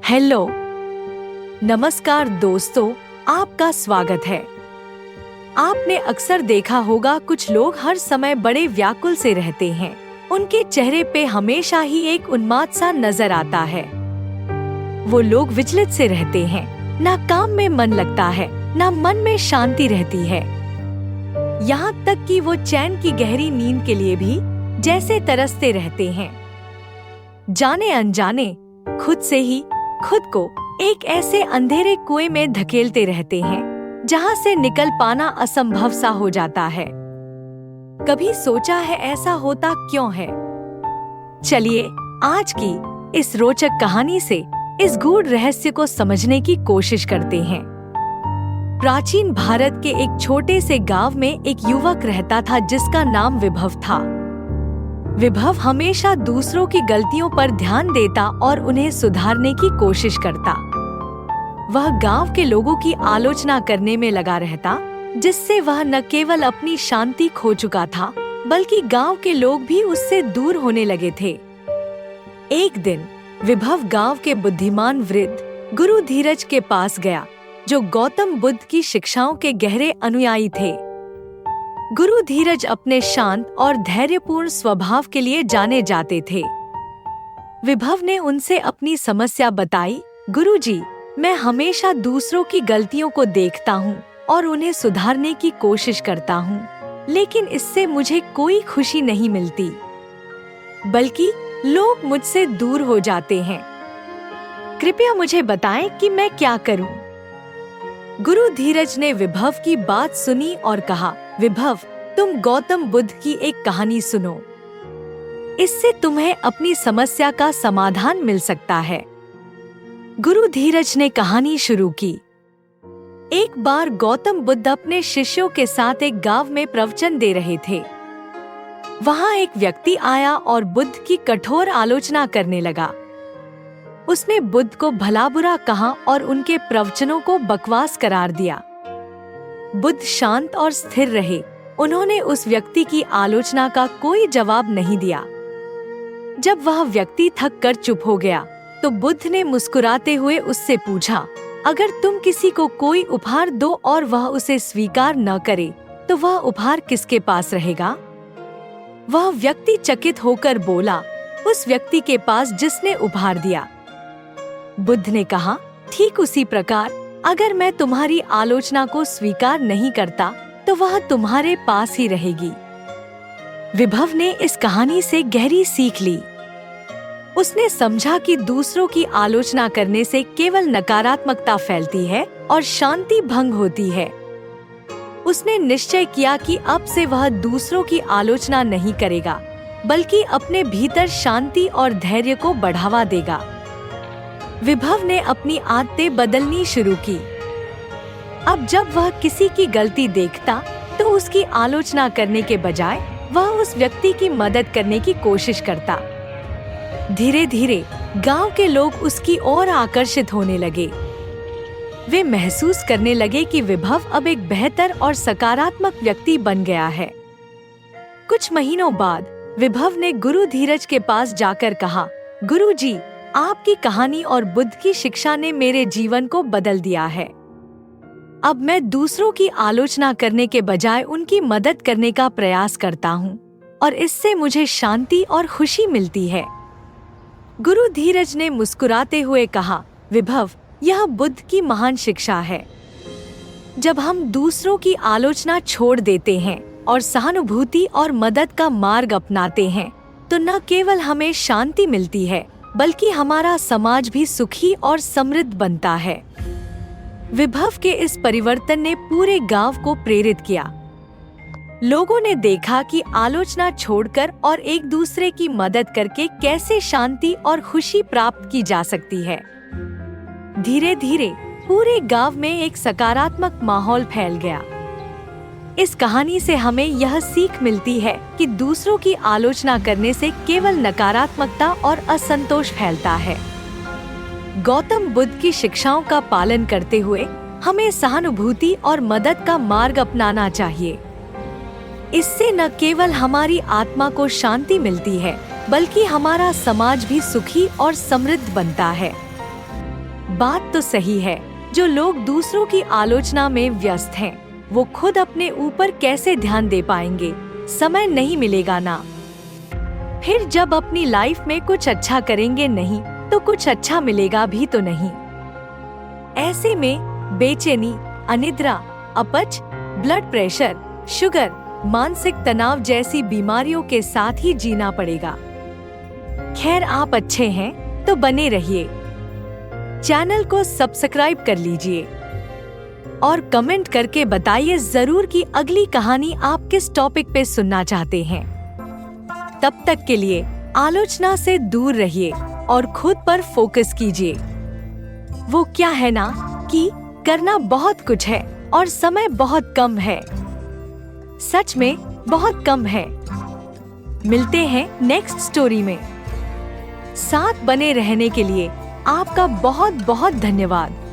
Hello, नमस्कार दोस्तों, आपका स्वागत है। आपने अक्सर देखा होगा कुछ लोग हर समय बड़े व्याकुल से रहते हैं। उनके चेहरे पे हमेशा ही एक उन्माद सा नजर आता है। वो लोग विचलित से रहते हैं, ना काम में मन लगता है, ना मन में शांति रहती है। यहाँ तक कि वो चैन की गहरी नींद के लिए भी जैसे तरसते रहते हैं। जाने अनजाने खुद से ही खुद को एक ऐसे अंधेरे कुएं में धकेलते रहते हैं जहां से निकल पाना असंभव सा हो जाता है। कभी सोचा है ऐसा होता क्यों है? चलिए आज की इस रोचक कहानी से इस गूढ़ रहस्य को समझने की कोशिश करते हैं। प्राचीन भारत के एक छोटे से गांव में एक युवक रहता था जिसका नाम विभव था। विभव हमेशा दूसरों की गलतियों पर ध्यान देता और उन्हें सुधारने की कोशिश करता। वह गांव के लोगों की आलोचना करने में लगा रहता, जिससे वह न केवल अपनी शांति खो चुका था, बल्कि गांव के लोग भी उससे दूर होने लगे थे। एक दिन विभव गांव के बुद्धिमान वृद्ध गुरु धीरज के पास गया, जो गौतम बुद्ध की शिक्षाओं के गहरे अनुयायी थे। गुरु धीरज अपने शांत और धैर्यपूर्ण स्वभाव के लिए जाने जाते थे। विभव ने उनसे अपनी समस्या बताई। गुरुजी, मैं हमेशा दूसरों की गलतियों को देखता हूँ और उन्हें सुधारने की कोशिश करता हूँ, लेकिन इससे मुझे कोई खुशी नहीं मिलती, बल्कि लोग मुझसे दूर हो जाते हैं। कृपया मुझे बताएं कि मैं क्या करूँ? गुरु धीरज ने विभव की बात सुनी और कहा, विभव, तुम गौतम बुद्ध की एक कहानी सुनो। इससे तुम्हें अपनी समस्या का समाधान मिल सकता है। गुरु धीरज ने कहानी शुरू की। एक बार गौतम बुद्ध अपने शिष्यों के साथ एक गांव में प्रवचन दे रहे थे। वहां एक व्यक्ति आया और बुद्ध की कठोर आलोचना करने लगा। उसने बुद्ध को भला बुरा कहा और उनके प्रवचनों को बकवास करार दिया। बुद्ध शांत और स्थिर रहे। उन्होंने उस व्यक्ति की आलोचना का कोई जवाब नहीं दिया। जब वह व्यक्ति थक कर चुप हो गया, तो बुद्ध ने मुस्कुराते हुए उससे पूछा, अगर तुम किसी को कोई उपहार दो और वह उसे स्वीकार न करे, तो वह उपहार किसके पास रहेगा? वह व्यक्ति चकित होकर बोला, उस व्यक्ति के पास जिसने उपहार दिया। बुद्ध ने कहा, ठीक उसी प्रकार अगर मैं तुम्हारी आलोचना को स्वीकार नहीं करता, तो वह तुम्हारे पास ही रहेगी। विभव ने इस कहानी से गहरी सीख ली। उसने समझा कि दूसरों की आलोचना करने से केवल नकारात्मकता फैलती है और शांति भंग होती है। उसने निश्चय किया कि अब से वह दूसरों की आलोचना नहीं करेगा, बल्कि अपने भीतर शांति और धैर्य को बढ़ावा देगा। विभव ने अपनी आदतें बदलनी शुरू की। अब जब वह किसी की गलती देखता, तो उसकी आलोचना करने के बजाय वह उस व्यक्ति की मदद करने की कोशिश करता। धीरे धीरे गांव के लोग उसकी ओर आकर्षित होने लगे। वे महसूस करने लगे कि विभव अब एक बेहतर और सकारात्मक व्यक्ति बन गया है। कुछ महीनों बाद विभव ने गुरु धीरज के पास जाकर कहा, गुरुजी, आपकी कहानी और बुद्ध की शिक्षा ने मेरे जीवन को बदल दिया है। अब मैं दूसरों की आलोचना करने के बजाय उनकी मदद करने का प्रयास करता हूँ और इससे मुझे शांति और खुशी मिलती है। गुरु धीरज ने मुस्कुराते हुए कहा, विभव, यह बुद्ध की महान शिक्षा है। जब हम दूसरों की आलोचना छोड़ देते हैं और सहानुभूति और मदद का मार्ग अपनाते हैं, तो न केवल हमें शांति मिलती है, बल्कि हमारा समाज भी सुखी और समृद्ध बनता है। विभव के इस परिवर्तन ने पूरे गांव को प्रेरित किया। लोगों ने देखा कि आलोचना छोड़कर और एक दूसरे की मदद करके कैसे शांति और खुशी प्राप्त की जा सकती है। धीरे धीरे पूरे गांव में एक सकारात्मक माहौल फैल गया। इस कहानी से हमें यह सीख मिलती है कि दूसरों की आलोचना करने से केवल नकारात्मकता और असंतोष फैलता है। गौतम बुद्ध की शिक्षाओं का पालन करते हुए हमें सहानुभूति और मदद का मार्ग अपनाना चाहिए। इससे न केवल हमारी आत्मा को शांति मिलती है, बल्कि हमारा समाज भी सुखी और समृद्ध बनता है। बात तो सही है, जो लोग दूसरों की आलोचना में व्यस्त हैं, वो खुद अपने ऊपर कैसे ध्यान दे पाएंगे? समय नहीं मिलेगा ना। फिर जब अपनी लाइफ में कुछ अच्छा करेंगे नहीं, तो कुछ अच्छा मिलेगा भी तो नहीं। ऐसे में बेचैनी, अनिद्रा, अपच, ब्लड प्रेशर, शुगर, मानसिक तनाव जैसी बीमारियों के साथ ही जीना पड़ेगा। खैर, आप अच्छे हैं तो बने रहिए। चैनल को सब्सक्राइब कर लीजिए और कमेंट करके बताइए जरूर कि अगली कहानी आप किस टॉपिक पे सुनना चाहते हैं। तब तक के लिए आलोचना से दूर रहिए और खुद पर फोकस कीजिए। वो क्या है ना कि करना बहुत कुछ है और समय बहुत कम है। सच में बहुत कम है। मिलते हैं नेक्स्ट स्टोरी में। साथ बने रहने के लिए आपका बहुत बहुत धन्यवाद।